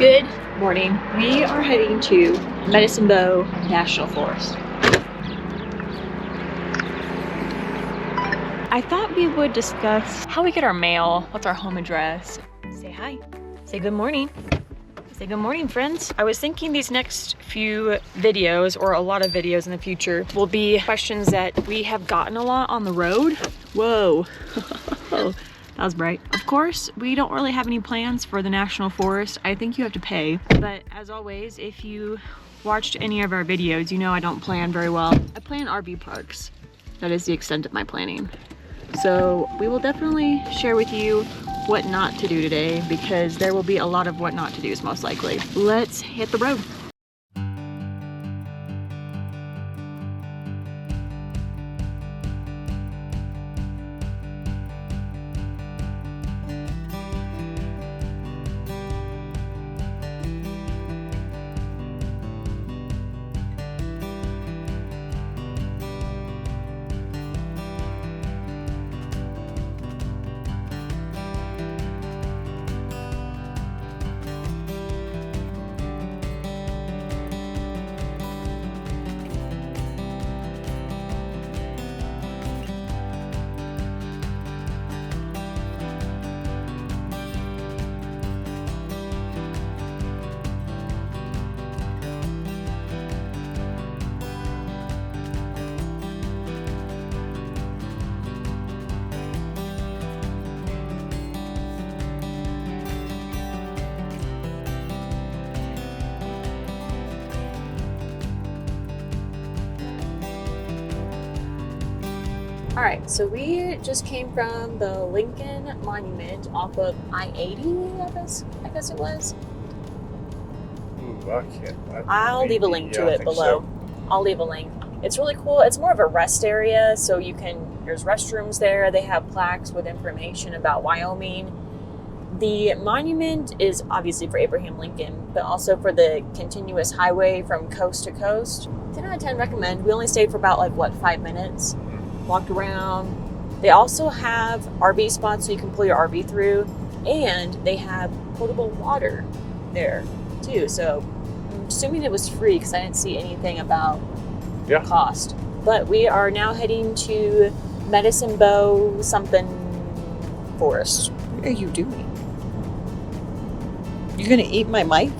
Good morning. We are heading to Medicine Bow National Forest. I thought we would discuss how we get our mail, what's our home address. Say hi. Say good morning. Say good morning, friends. I was thinking these next few videos, or a lot of videos in the future, will be questions that we have gotten a lot on the road. Whoa. That was bright. Of course, we don't really have any plans for the National Forest. I think you have to pay. But as always, if you watched any of our videos, you know I don't plan very well. I plan RV parks. That is the extent of my planning. So we will definitely share with you what not to do today, because there will be a lot of what not to do's most likely. Let's hit the road. All right, so we just came from the Lincoln Monument off of I-80, I guess it was. Ooh, I'll leave a link to it below. So. I'll leave a link. It's really cool. It's more of a rest area, so there's restrooms there. They have plaques with information about Wyoming. The monument is obviously for Abraham Lincoln, but also for the continuous highway from coast to coast. 10 out of 10 recommend. We only stayed for about 5 minutes. Walked around. They also have RV spots so you can pull your RV through, and they have potable water there too. So I'm assuming it was free because I didn't see anything about cost. But we are now heading to Medicine Bow something forest. What are you doing? You're gonna eat my mic?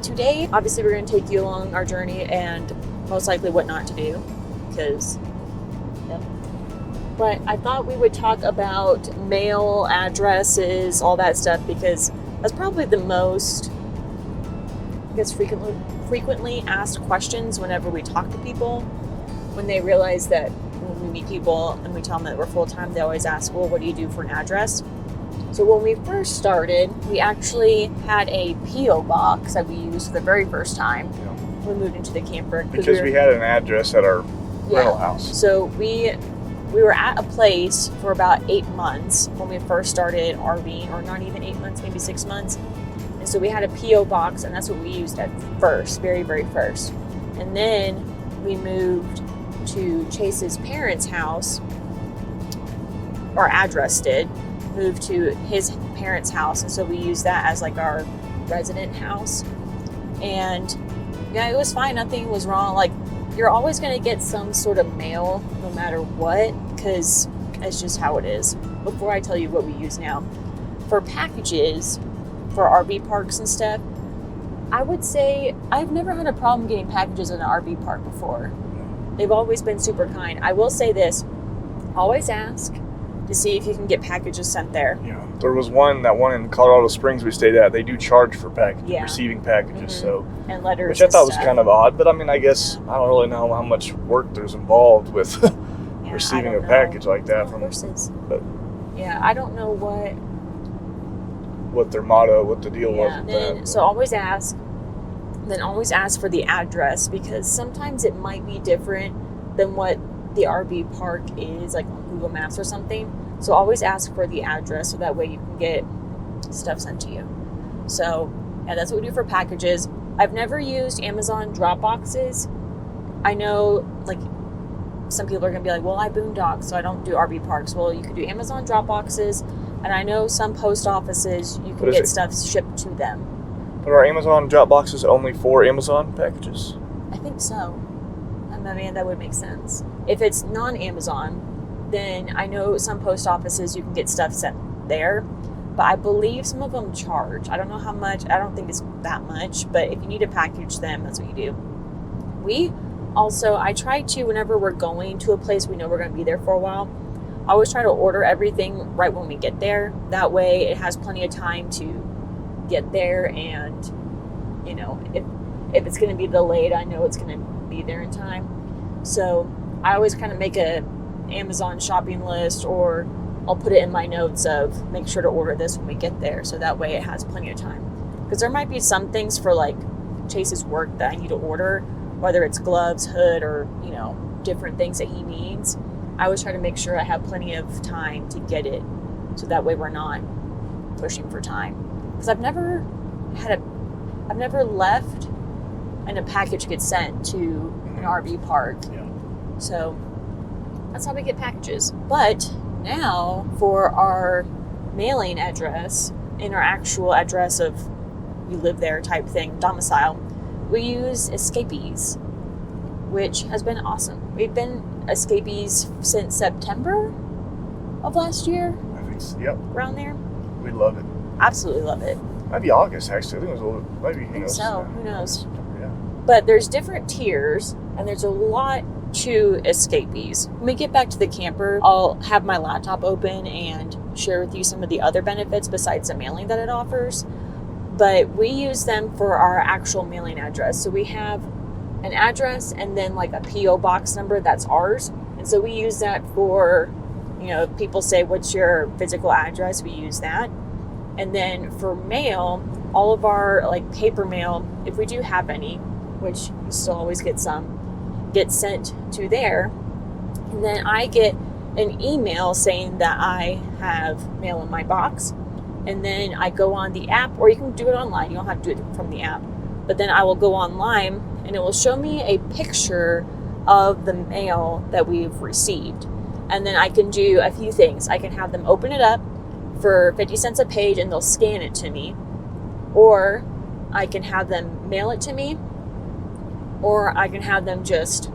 Today, obviously, we're going to take you along our journey and most likely what not to do, because, But I thought we would talk about mail, addresses, all that stuff, because that's probably the most, frequently asked questions whenever we talk to people. When they realize that when we meet people and we tell them that we're full-time, they always ask, well, what do you do for an address? So when we first started, we actually had a P.O. box that we used for the very first time. Yeah. We moved into the camper. Because we had an address at our rental house. So we were at a place for about 8 months when we first started RVing, or not even 8 months, maybe 6 months. And so we had a P.O. box, and that's what we used at first, very, very first. And then we moved to Chase's parents' house. Our address did. Moved to his parents' house, and so we used that as our resident house. And it was fine, nothing was wrong. You're always going to get some sort of mail no matter what, because it's just how it is. Before I tell you what we use now, for packages for RV parks and stuff, I would say I've never had a problem getting packages in an RV park before. They've always been super kind. I will say this, always ask to see if you can get packages sent there. Yeah, there was one in Colorado Springs we stayed at. They do charge for receiving packages, so and letters, which I thought was kind of odd. But I mean, I guess I don't really know how much work there's involved with receiving a package like that from horses. But I don't know what their motto, what the deal was with that. So always ask. Then always ask for the address, because sometimes it might be different than what the RV park is, on Google Maps or something. So always ask for the address, so that way you can get stuff sent to you. So that's what we do for packages. I've never used Amazon drop boxes. I know some people are gonna be like, well, I boondock, so I don't do RV parks. Well, you could do Amazon drop boxes. And I know some post offices, you can What is get it? stuff shipped to them. But are Amazon drop boxes only for Amazon packages? I think so. I mean, that would make sense. If it's non-Amazon, then I know some post offices you can get stuff sent there. But I believe some of them charge. I don't know how much. I don't think it's that much. But if you need to package them, that's what you do. I try to, whenever we're going to a place we know we're going to be there for a while, I always try to order everything right when we get there. That way it has plenty of time to get there, and, you know, if it's going to be delayed, I know it's going to be there in time. So I always kind of make a Amazon shopping list, or I'll put it in my notes of make sure to order this when we get there, so that way it has plenty of time. Because there might be some things for like Chase's work that I need to order, whether it's gloves, hood, or, you know, different things that he needs. I always try to make sure I have plenty of time to get it, so that way we're not pushing for time. Because I've never left and a package gets sent to an RV park. Yeah. So that's how we get packages. But now for our mailing address and our actual address of you live there type thing, domicile, we use Escapees, which has been awesome. We've been Escapees since September of last year. I think so. Yep. Around there. We love it. Absolutely love it. Maybe August, actually. I think it was a little, maybe, I think so. Who knows? Yeah. But there's different tiers, and there's a lot to Escapees. When we get back to the camper, I'll have my laptop open and share with you some of the other benefits besides the mailing that it offers. But we use them for our actual mailing address. So we have an address and then like a P.O. box number that's ours. And so we use that for, you know, if people say, what's your physical address? We use that. And then for mail, all of our like paper mail, if we do have any, which you still always get some, gets sent to there. And then I get an email saying that I have mail in my box. And then I go on the app, or you can do it online. You don't have to do it from the app. But then I will go online and it will show me a picture of the mail that we've received. And then I can do a few things. I can have them open it up for 50 cents a page and they'll scan it to me. Or I can have them mail it to me. Or I can have them just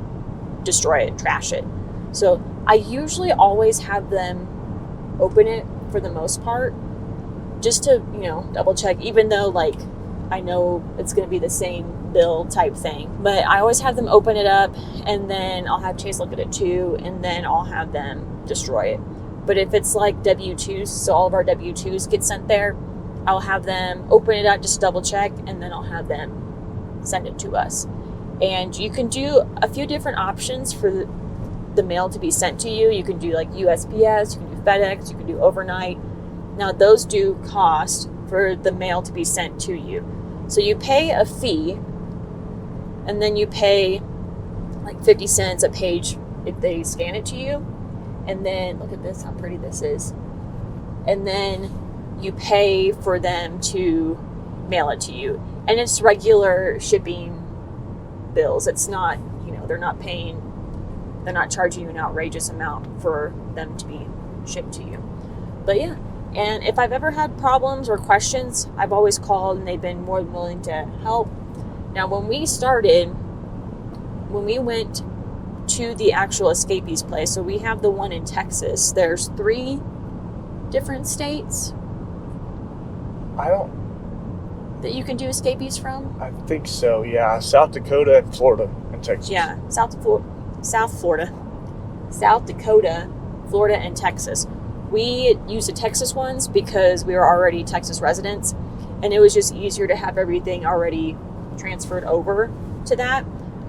destroy it, trash it. So I usually always have them open it for the most part, just to, you know, double check, even though like I know it's going to be the same bill type thing. But I always have them open it up, and then I'll have Chase look at it too, and then I'll have them destroy it. But if it's like W-2s, so all of our W-2s get sent there, I'll have them open it up, just double check, and then I'll have them send it to us. And you can do a few different options for the mail to be sent to you. You can do like USPS, you can do FedEx, you can do overnight. Now those do cost for the mail to be sent to you. So you pay a fee, and then you pay like 50 cents a page if they scan it to you. And then, look at this, how pretty this is. And then you pay for them to mail it to you. And it's regular shipping bills. It's not, you know, they're not charging you an outrageous amount for them to be shipped to you. But yeah. And if I've ever had problems or questions, I've always called and they've been more than willing to help. Now, when we went to the actual Escapees place, so we have the one in Texas. There's 3 different states that you can do Escapees from. I think so, yeah. South Dakota and Florida and Texas. Yeah, South Florida, South Dakota, Florida, and Texas. We used the Texas ones because we were already Texas residents, and it was just easier to have everything already transferred over to that.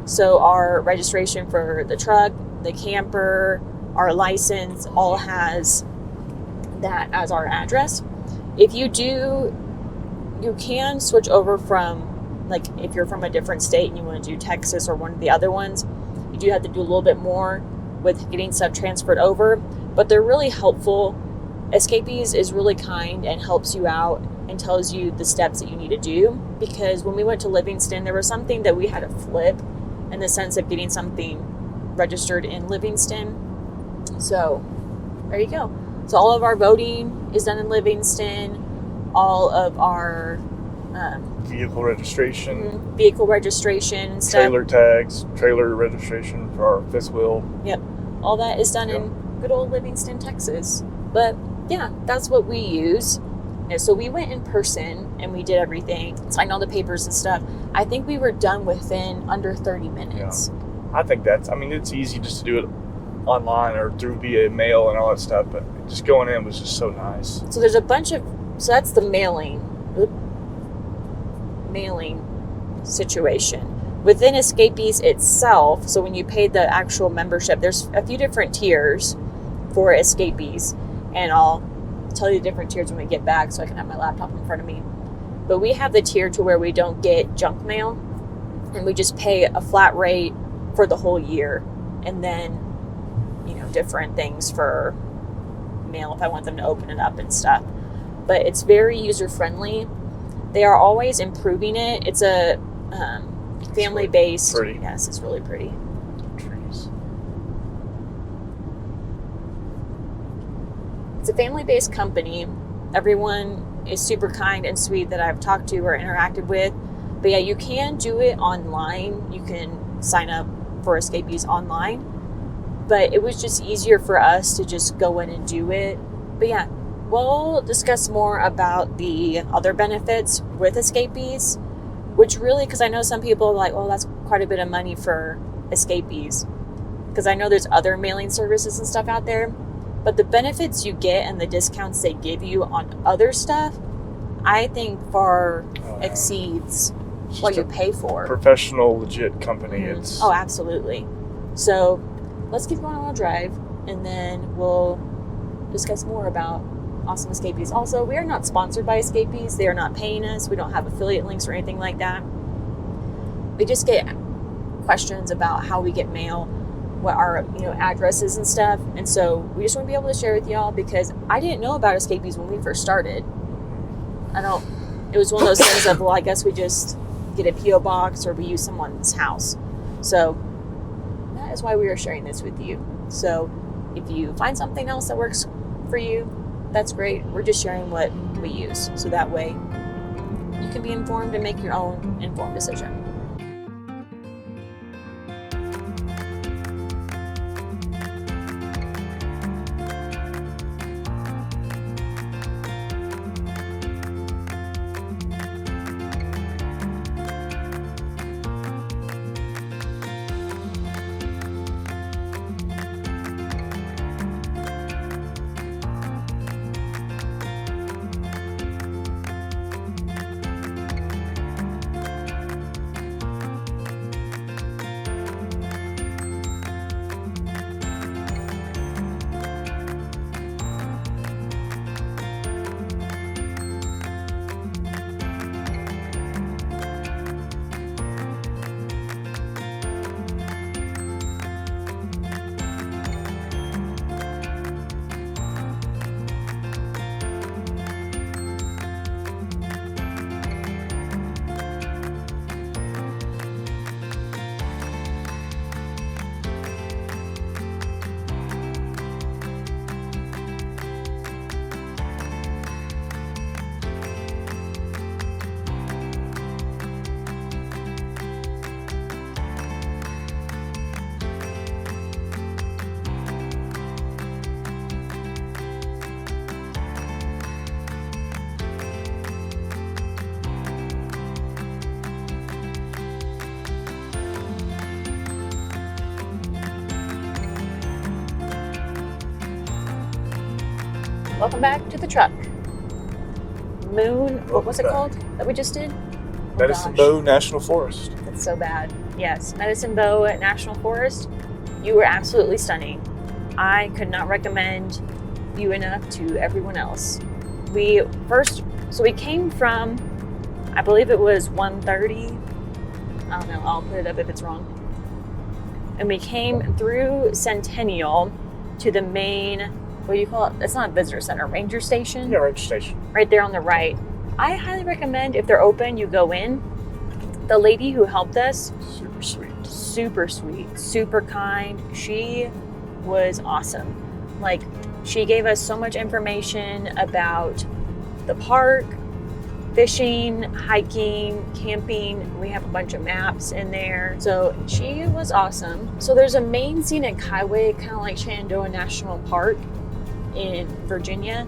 So our registration for the truck, the camper, our license, all has that as our address. If you do, you can switch over from, like, if you're from a different state and you want to do Texas or one of the other ones, you do have to do a little bit more with getting stuff transferred over. But they're really helpful. Escapees is really kind and helps you out and tells you the steps that you need to do. Because when we went to Livingston, there was something that we had to flip in the sense of getting something registered in Livingston. So there you go. So all of our voting is done in Livingston. All of our vehicle registration, and stuff. Trailer tags, trailer registration for our fifth wheel. Yep. All that is done in good old Livingston, Texas. But yeah, that's what we use. And so we went in person and we did everything, signed all the papers and stuff. I think we were done within under 30 minutes. Yeah. I think it's easy just to do it online or through via mail and all that stuff, but just going in was just so nice. So there's a bunch of, so that's the mailing situation. Within Escapees itself, so when you pay the actual membership, there's a few different tiers for Escapees, and I'll tell you the different tiers when we get back so I can have my laptop in front of me. But we have the tier to where we don't get junk mail, and we just pay a flat rate for the whole year, and then, you know, different things for mail if I want them to open it up and stuff. But it's very user-friendly. They are always improving it. It's a family-based. Pretty. Yes, it's really pretty. Trees. It's a family-based company. Everyone is super kind and sweet that I've talked to or interacted with. But yeah, you can do it online. You can sign up for Escapees online. But it was just easier for us to just go in and do it. But yeah, we'll discuss more about the other benefits with Escapees, which really, because I know some people are like, oh, that's quite a bit of money for Escapees. Because I know there's other mailing services and stuff out there. But the benefits you get and the discounts they give you on other stuff, I think far exceeds what you pay for. Professional, legit company. It's Oh, absolutely. So let's keep going on our drive, and then we'll discuss more about awesome Escapees. Also, we are not sponsored by Escapees. They are not paying us. We don't have affiliate links or anything like that. We just get questions about how we get mail, what our addresses and stuff. And so we just want to be able to share with y'all, because I didn't know about Escapees when we first started. It was one of those things of, well, I guess we just get a P.O. box or we use someone's house. So that is why we are sharing this with you. So if you find something else that works for you, that's great. We're just sharing what we use, so that way you can be informed and make your own informed decision. Welcome back to the truck. What was it called that we just did? Medicine Bow National Forest. That's so bad. Yes, Medicine Bow National Forest. You were absolutely stunning. I could not recommend you enough to everyone else. We came from, I believe it was 1:30. I don't know, I'll put it up if it's wrong. And we came through Centennial to the main, what do you call it? It's not a visitor center, ranger station? Yeah, ranger station. Right there on the right. I highly recommend, if they're open, you go in. The lady who helped us, Super sweet, super kind. She was awesome. Like, She gave us so much information about the park, fishing, hiking, camping. We have a bunch of maps in there. So she was awesome. So there's a main scenic highway, kind of like Shenandoah National Park in Virginia.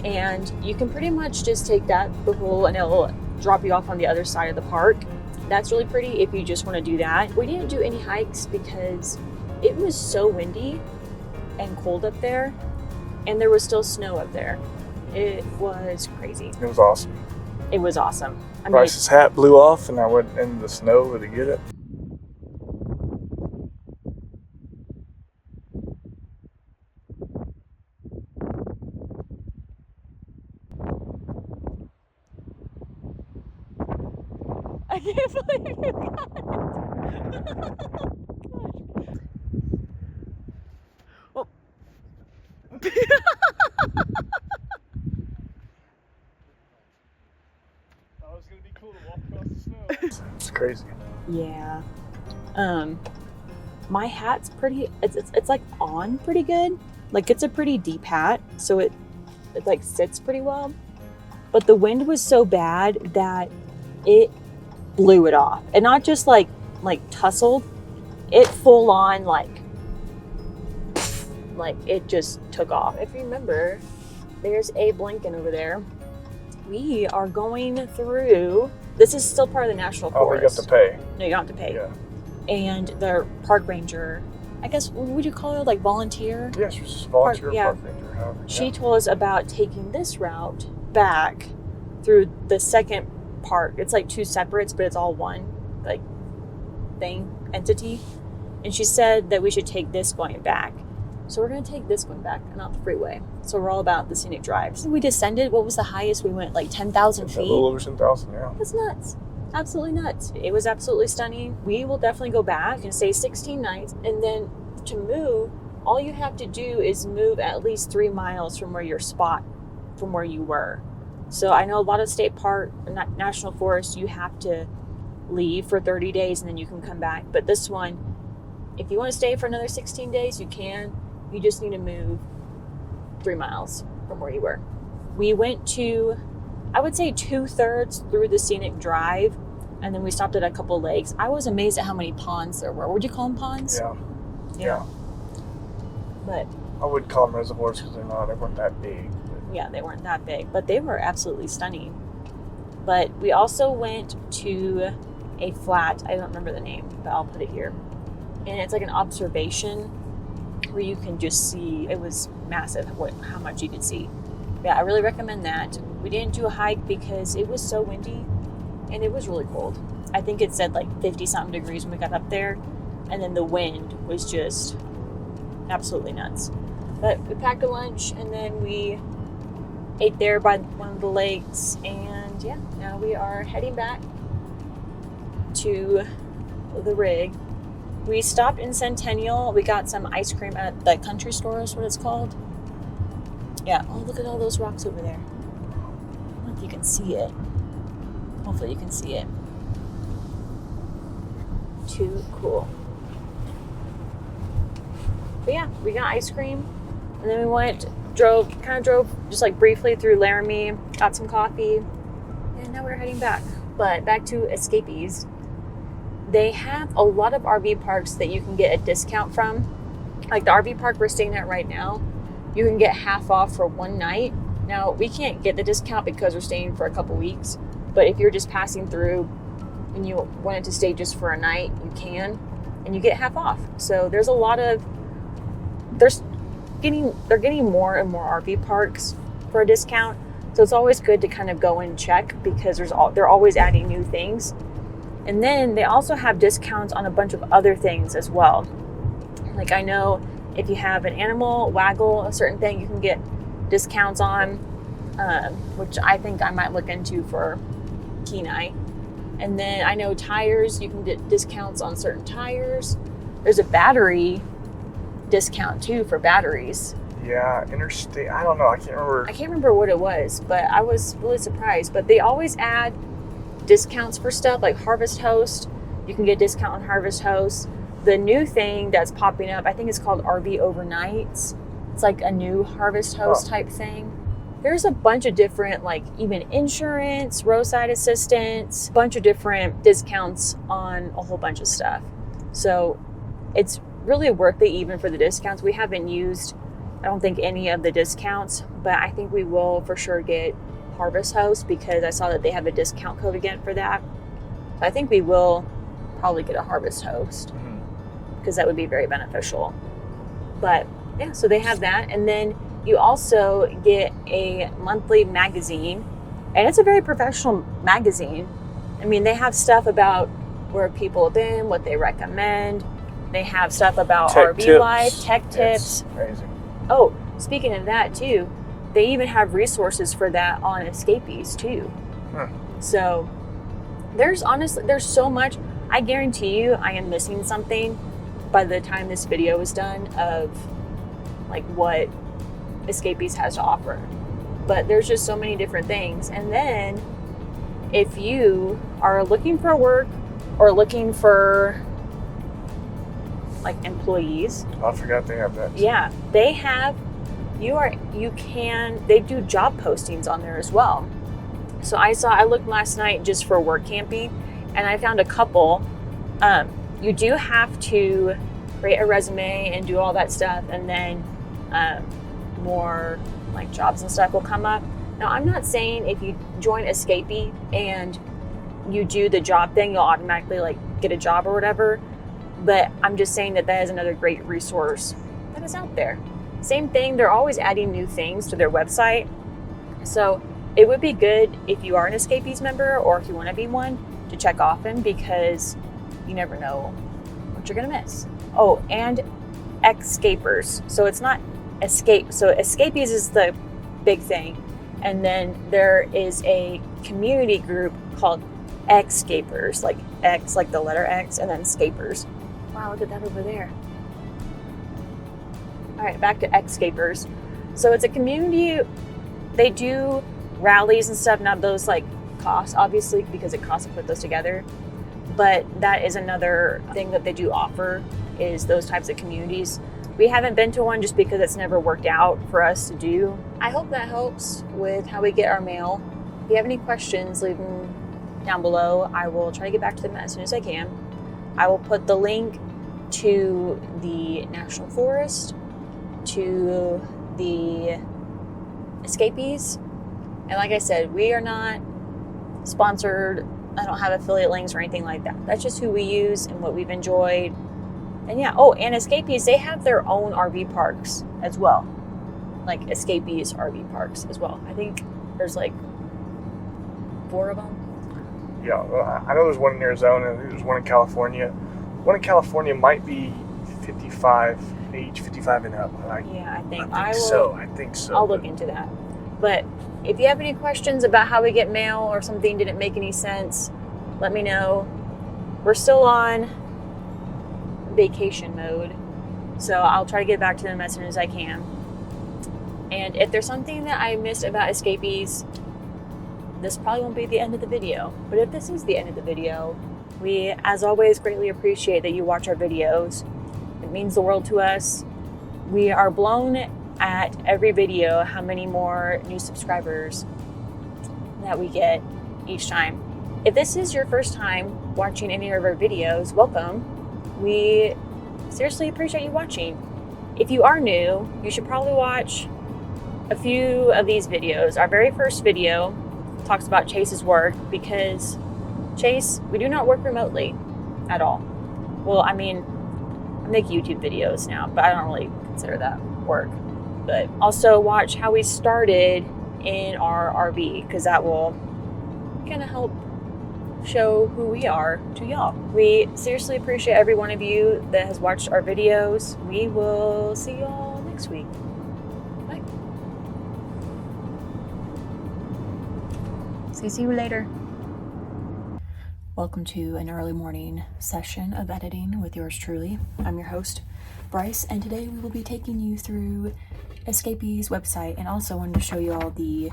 And you can pretty much just take the whole, and it'll drop you off on the other side of the park. That's really pretty if you just want to do that. We didn't do any hikes because it was so windy and cold up there, and there was still snow up there. It was crazy. It was awesome. It was awesome. I mean, Bryce's hat blew off and I went in the snow to get it. I can't believe you got it. Oh, gosh. Oh, it's gonna be cool to walk across the snow. It's crazy. Yeah. My hat's pretty. It's like on pretty good. Like it's a pretty deep hat, so it like sits pretty well. But the wind was so bad that it blew it off, and not just like tussled. It full on like it just took off. If you remember, there's Abe Lincoln over there. We are going through. This is still part of the national forest. Oh, we got to pay. No, you don't have to pay. Yeah. And the park ranger, I guess, what would you call her? Like volunteer? Yeah, she was just volunteer yeah. park ranger. However, She told us about taking this route back through the second park. It's like two separates, but it's all one like entity. And she said that we should take this going back. So we're going to take this one back and not the freeway. So we're all about the scenic drives. We descended. What was the highest we went? Like 10,000 feet? A little over 10,000, yeah. That's nuts. Absolutely nuts. It was absolutely stunning. We will definitely go back and stay 16 nights. And then to move, all you have to do is move at least 3 miles from where you were. So I know a lot of state park, national forests, you have to leave for 30 days and then you can come back. But this one, if you want to stay for another 16 days, you can. You just need to move 3 miles from where you were. We went to, I would say 2/3 through the scenic drive, and then we stopped at a couple lakes. I was amazed at how many ponds there were. Would you call them ponds? Yeah. But I would call them reservoirs because they weren't that big. Yeah, they weren't that big, but they were absolutely stunning. But we also went to a flat, I don't remember the name, but I'll put it here. And it's like an observation where you can just see, it was massive how much you could see. Yeah, I really recommend that. We didn't do a hike because it was so windy and it was really cold. I think it said like 50 something degrees when we got up there, and then the wind was just absolutely nuts. But we packed a lunch and then we ate there by one of the lakes, and yeah, now we are heading back to the rig. We stopped in Centennial. We got some ice cream at the country store is what it's called. Yeah. Oh, look at all those rocks over there. I don't know if you can see it. Hopefully you can see it. Too cool. But yeah, we got ice cream. And then we drove just like briefly through Laramie, got some coffee, and now we're heading back. But back to Escapees. They have a lot of RV parks that you can get a discount from. Like the RV park we're staying at right now, you can get half off for one night. Now, we can't get the discount because we're staying for a couple weeks, but if you're just passing through and you wanted to stay just for a night, you can, and you get half off. So there's a lot of, they're getting more and more RV parks for a discount. So it's always good to kind of go and check because they're always adding new things. And then they also have discounts on a bunch of other things as well. Like I know if you have an animal, waggle, a certain thing you can get discounts on, which I think I might look into for Kenai. And then I know tires, you can get discounts on certain tires. There's a battery discount too for batteries. Yeah, interstate, I don't know, I can't remember what it was, but I was really surprised. But they always add discounts for stuff like Harvest Host. You can get a discount on Harvest Host. The new thing that's popping up, I think it's called RV Overnights. It's like a new Harvest Host type thing. There's a bunch of different, like even insurance, roadside assistance, bunch of different discounts on a whole bunch of stuff. So it's really worth it even for the discounts. We haven't used, I don't think, any of the discounts, but I think we will for sure get Harvest Host because I saw that they have a discount code again for that. So I think we will probably get a Harvest Host because that would be very beneficial. But yeah, so they have that. And then you also get a monthly magazine, and it's a very professional magazine. I mean, they have stuff about where people have been, what they recommend. They have stuff about RV life, tech tips. Crazy. Oh, speaking of that too, they even have resources for that on Escapees too. So there's so much. I guarantee you I am missing something by the time this video is done of like what Escapees has to offer. But there's just so many different things. And then if you are looking for work or looking for like employees. I forgot they have that. Yeah, they have, they do job postings on there as well. So I looked last night just for work camping, and I found a couple. You do have to create a resume and do all that stuff, and then more like jobs and stuff will come up. Now, I'm not saying if you join Escapee and you do the job thing, you'll automatically like get a job or whatever. But I'm just saying that is another great resource that is out there. Same thing, they're always adding new things to their website. So it would be good if you are an Escapees member or if you want to be one to check often because you never know what you're going to miss. Oh, and Escapers. So it's not Escape. So Escapees is the big thing. And then there is a community group called Escapers, like X, like the letter X, and then Scapers. Wow, look at that over there. All right, back to Escapers. So it's a community. They do rallies and stuff. Now those like cost, obviously, because it costs to put those together. But that is another thing that they do offer is those types of communities. We haven't been to one just because it's never worked out for us to do. I hope that helps with how we get our mail. If you have any questions, leave them down below. I will try to get back to them as soon as I can. I will put the link to the National Forest, to the Escapees. And like I said, we are not sponsored. I don't have affiliate links or anything like that. That's just who we use and what we've enjoyed. And yeah, oh, and Escapees, they have their own RV parks as well. Like Escapees RV parks as well. I think there's like 4 of them. Yeah, I know there's one in Arizona. There's one in California. One in California might be 55 age, 55 and up. I think so. I'll look into that. But if you have any questions about how we get mail or something didn't make any sense, let me know. We're still on vacation mode, so I'll try to get back to them as soon as I can. And if there's something that I missed about Escapees, this probably won't be the end of the video. But if this is the end of the video, we, as always, greatly appreciate that you watch our videos. It means the world to us. We are blown at every video how many more new subscribers that we get each time. If this is your first time watching any of our videos, welcome. We seriously appreciate you watching. If you are new, you should probably watch a few of these videos. Our very first video talks about Chase's work because Chase, we do not work remotely at all. Well, I mean, I make YouTube videos now, but I don't really consider that work. But also watch how we started in our RV because that will kind of help show who we are to y'all. We seriously appreciate every one of you that has watched our videos. We will see y'all next week. Bye. See you later. Welcome to an early morning session of editing with yours truly. I'm your host, Bryce, and today we will be taking you through Escapee's website and also wanted to show you all the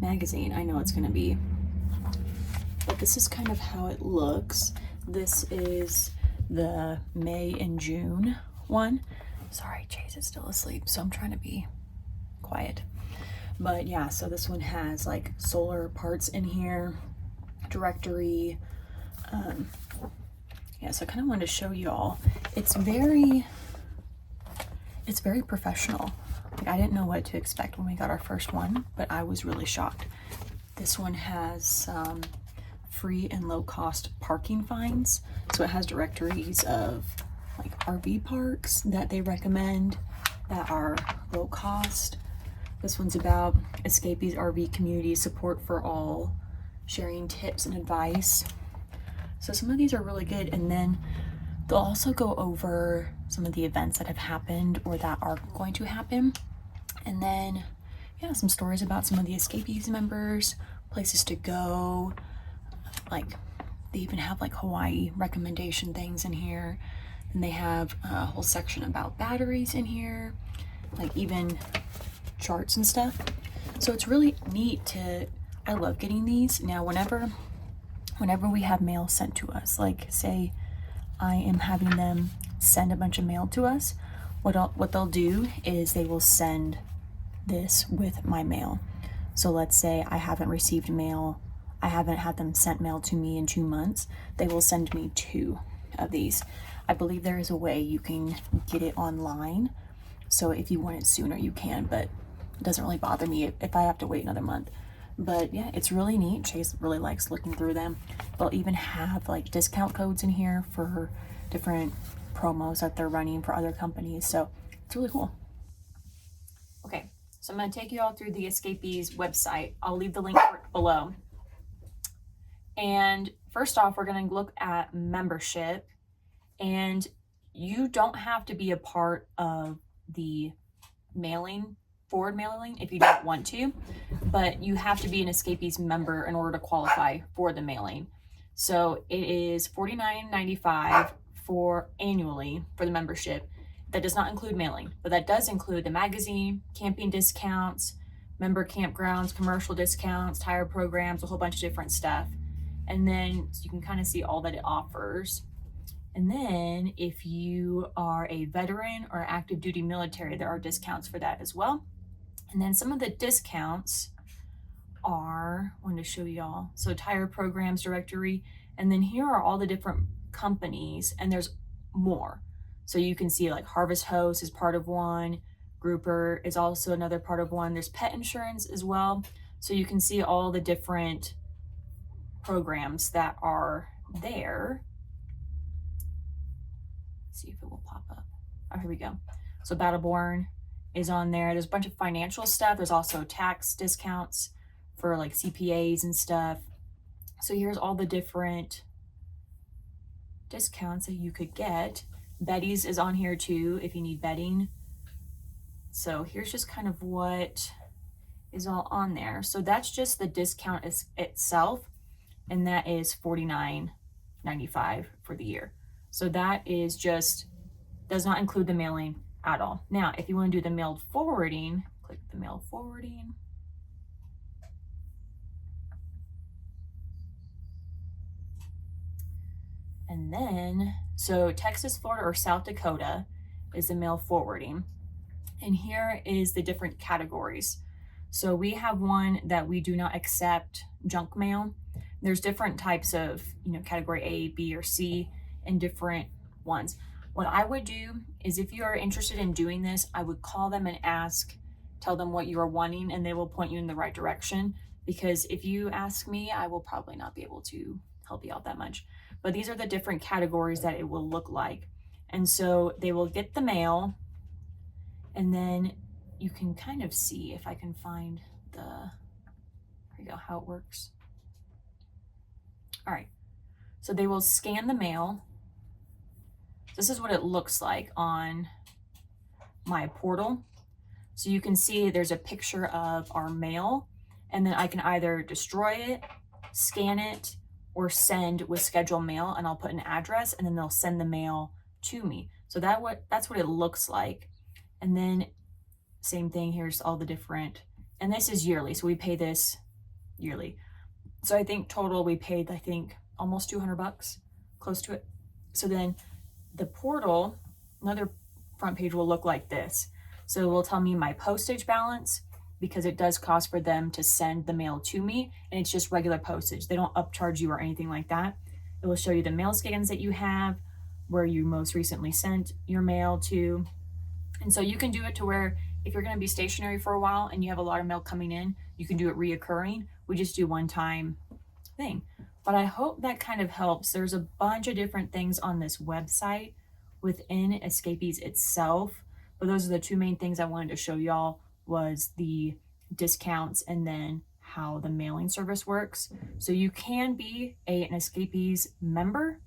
magazine. I know it's going to be, but this is kind of how it looks. This is the May and June one. Sorry, Chase is still asleep, so I'm trying to be quiet. But yeah, so this one has like solar parts in here, directory. Yeah, so I kind of wanted to show you all. It's very professional. Like, I didn't know what to expect when we got our first one, but I was really shocked. This one has free and low cost parking fines. So it has directories of like RV parks that they recommend that are low cost. This one's about escapees RV community support for all, sharing tips and advice. So some of these are really good. And then they'll also go over some of the events that have happened or that are going to happen. And then, yeah, some stories about some of the escapees members, places to go. Like, they even have like Hawaii recommendation things in here. And they have a whole section about batteries in here, like even charts and stuff. So it's really neat I love getting these. Now, whenever we have mail sent to us, like say I am having them send a bunch of mail to us, what they'll do is they will send this with my mail. So let's say I haven't received mail, I haven't had them sent mail to me in 2 months, they will send me 2 of these. I believe there is a way you can get it online, so if you want it sooner you can, but it doesn't really bother me if I have to wait another month. But yeah, it's really neat. Chase really likes looking through them. They'll even have like discount codes in here for different promos that they're running for other companies, so it's really cool. Okay, so I'm going to take you all through the Escapees website. I'll leave the link below. And first off, we're going to look at membership. And you don't have to be a part of the forward mailing if you don't want to, but you have to be an Escapees member in order to qualify for the mailing. So it is $49.95 for annually for the membership. That does not include mailing, but that does include the magazine, camping discounts, member campgrounds, commercial discounts, tire programs, a whole bunch of different stuff. And then so you can kind of see all that it offers. And then if you are a veteran or active duty military, there are discounts for that as well. And then some of the discounts are, I wanted to show y'all. So tire programs directory. And then here are all the different companies, and there's more. So you can see like Harvest Host is part of one. Grouper is also another part of one. There's pet insurance as well. So you can see all the different programs that are there. Let's see if it will pop up. Oh, here we go. So Battleborn is on there. There's a bunch of financial stuff. There's also tax discounts for like CPAs and stuff. So here's all the different discounts that you could get. Betty's is on here too if you need bedding. So here's just kind of what is all on there. So that's just the discount itself, and that is $49.95 for the year. So that is just, does not include the mailing at all. Now, if you want to do the mailed forwarding, click the mail forwarding. And then, so Texas, Florida, or South Dakota is the mail forwarding. And here is the different categories. So we have one that we do not accept junk mail. There's different types of, category A, B, or C, and different ones. What I would do is if you are interested in doing this, I would call them and tell them what you are wanting, and they will point you in the right direction. Because if you ask me, I will probably not be able to help you out that much. But these are the different categories that it will look like. And so they will get the mail, and then you can kind of see if I can find there you go, how it works. All right, so they will scan the mail. This is what it looks like on my portal. So you can see there's a picture of our mail, and then I can either destroy it, scan it, or send with scheduled mail, and I'll put an address, and then they'll send the mail to me. So that's what it looks like. And then same thing, here's all the different, and this is yearly, so we pay this yearly. So I think total we paid, almost $200, close to it. So then the portal, another front page will look like this. So it will tell me my postage balance, because it does cost for them to send the mail to me, and it's just regular postage. They don't upcharge you or anything like that. It will show you the mail scans that you have, where you most recently sent your mail to. And so you can do it to where if you're going to be stationary for a while and you have a lot of mail coming in, you can do it reoccurring. We just do one time thing. But I hope that kind of helps. There's a bunch of different things on this website within Escapees itself, but those are the two main things I wanted to show y'all, was the discounts and then how the mailing service works. So you can be an Escapees member,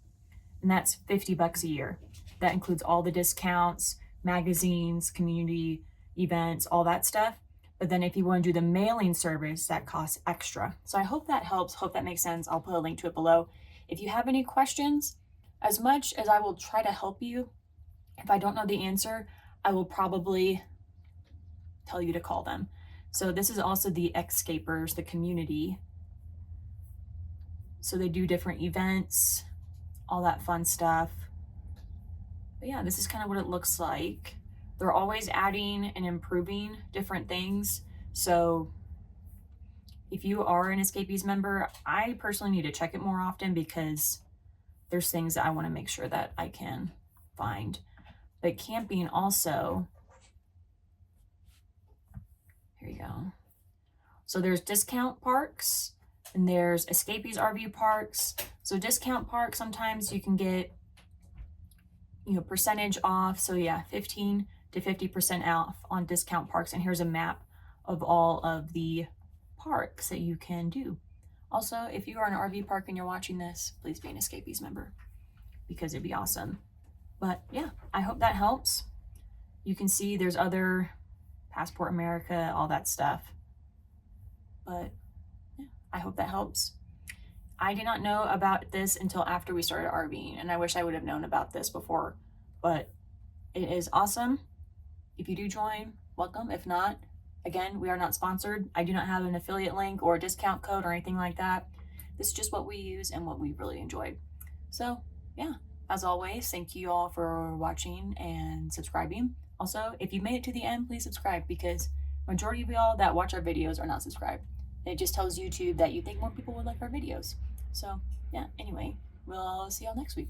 and that's $50 a year. That includes all the discounts, magazines, community events, all that stuff. But then if you want to do the mailing service, that costs extra. So I hope that helps. Hope that makes sense. I'll put a link to it below. If you have any questions, as much as I will try to help you, if I don't know the answer, I will probably tell you to call them. So this is also the Escapers, the community. So they do different events, all that fun stuff. But yeah, this is kind of what it looks like. They're always adding and improving different things. So if you are an Escapees member, I personally need to check it more often, because there's things that I want to make sure that I can find. But camping also, here you go. So there's discount parks and there's Escapees RV parks. So discount parks, sometimes you can get, percentage off. So yeah, 15 to 50% off on discount parks. And here's a map of all of the parks that you can do. Also, if you are in an RV park and you're watching this, please be an Escapees member, because it'd be awesome. But yeah, I hope that helps. You can see there's other Passport America, all that stuff. But yeah, I hope that helps. I did not know about this until after we started RVing, and I wish I would have known about this before, but it is awesome. If you do join, welcome. If not, again, we are not sponsored. I do not have an affiliate link or a discount code or anything like that. This is just what we use and what we really enjoyed. So yeah, as always, thank you all for watching and subscribing. Also, if you made it to the end, please subscribe, because majority of y'all that watch our videos are not subscribed. It just tells YouTube that you think more people would like our videos. So yeah, anyway, we'll see y'all next week.